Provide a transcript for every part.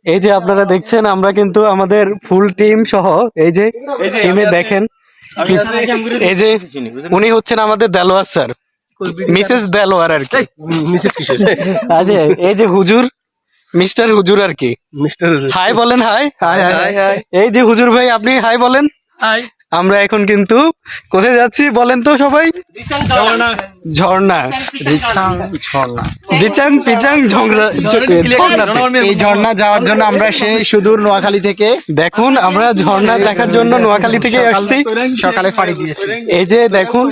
এই যে আপনারা দেখছেন আমরা কিন্তু আমাদের ফুল টিম সহ এই যে টিমে দেখেন এই যে উনি হচ্ছেন আমাদের দেলোয়ার স্যার, মিসেস দেলোয়ার আর কি। মিসেস কিশোর আচ্ছা এই যে হুজুর, মিস্টার হুজুর আর কি। মিস্টার হাই বলেন, হাই। হাই হাই হাই এই যে হুজুর ভাই আপনি হাই বলেন। হাই। আমরা এখন কিন্তু কোথায় যাচ্ছি বলেন তো সবাই? ঝর্ণা, দিচাং পিচাং ঝর্ণা। এই ঝর্ণা যাওয়ার জন্য আমরা সেই সুদূর নোয়াখালী থেকে দেখুন আমরা ঝর্ণা দেখার জন্য নোয়াখালী থেকে আসছি, সকালে পাড়ি দিয়েছি। এই যে দেখুন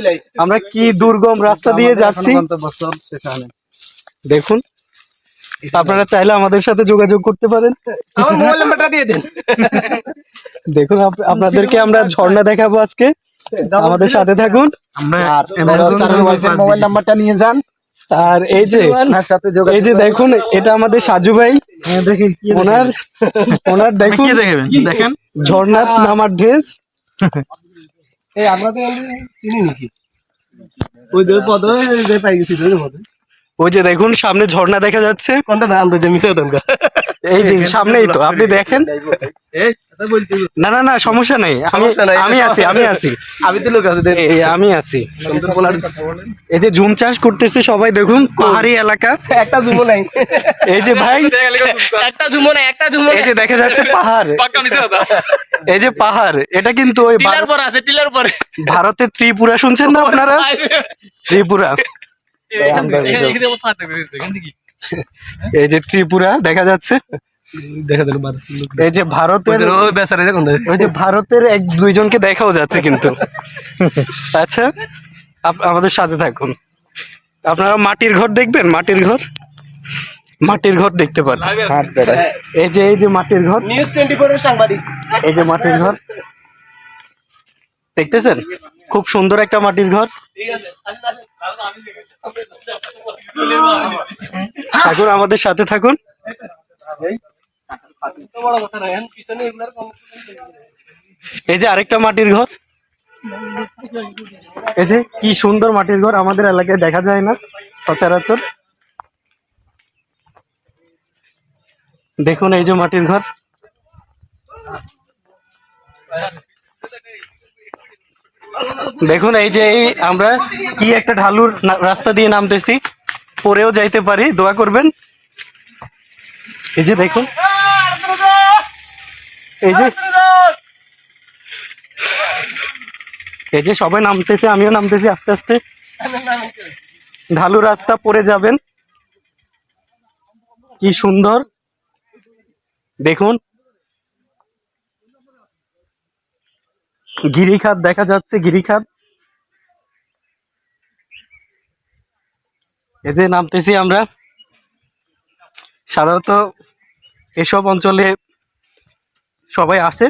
আমরা কি দুর্গম রাস্তা দিয়ে যাচ্ছি। দেখুন আপনারা চাইলে আমাদের সাথে যোগাযোগ করতে পারেন। আমার মোবাইল নাম্বারটা দিয়ে দেন। দেখুন আপনাদেরকে আমরা ঝর্ণা দেখাবো আজকে, আমাদের সাথে থাকুন। মোবাইল নাম্বারটা নিয়ে যান। আর এই যে তার সাথে যোগাযোগ এই যে দেখুন এটা আমাদের সাজু ভাই, ওনার ওনার দেখুন দেখেন ঝর্ণার নামার ড্রেস। এই আমরা তো চিনি নাকি ওই যে পদ যে পাই গেছি ওই পদ ওই যে দেখুন সামনে ঝর্ণা দেখা যাচ্ছে, কোনটা নাম দিতে মিশে দেন এই যে সামনেই তো আপনি দেখেন। না না না সমস্যা নেই, আমি আছি আমি আছি আমি তো লোক আছে এই আমি আছি। এই যে ঝুম চাষ করতেছে সবাই, দেখুন পাহাড়ি এলাকা। একটা জুমো নাই, এই যে ভাই একটা জুমো নাই, একটা জুমো এই যে দেখা যাচ্ছে পাহাড়, এই যে পাহাড় এটা কিন্তু ওই টিলার পর আছে, টিলার পরে ভারতের ত্রিপুরা শুনছেন না আপনারা? ত্রিপুরা, এই যে ত্রিপুরা দেখা যাচ্ছে। দেখা দিল এই যে ভারতের ওই বেচারা দেখুন ওই যে ভারতের এক দুইজনকে দেখাও যাচ্ছে কিন্তু। আচ্ছা আমাদের সাথে থাকুন, আপনারা মাটির ঘর দেখবেন, মাটির ঘর, মাটির ঘর দেখতে পারেন। এই যে মাটির ঘর, নিউজ 24 এর সাংবাদিক, এই যে মাটির ঘর দেখতেছেন, খুব সুন্দর একটা মাটির ঘর। থাকুন আমাদের সাথে থাকুন। এই যে আরেকটা মাটির ঘর, এই যে কি সুন্দর মাটির ঘর, আমাদের এলাকায় দেখা যায় না সচরাচর। দেখুন এই যে মাটির ঘর। দেখুন এই যে আমরা কি একটা ঢালুর রাস্তা দিয়ে নামতেছি, পরেও যাইতে পারি, দোয়া করবেন। এই যে দেখুন এই যে সবাই নামতেছে, আমিও নামতেছি আস্তে আস্তে। ঢালু রাস্তা, পড়ে যাবেন। কি সুন্দর দেখুন, গিরিখাত দেখা যাচ্ছে, গিরিখাত। এই যে নামতেছি আমরা। সাধারণত এসব অঞ্চলে সবাই আসে।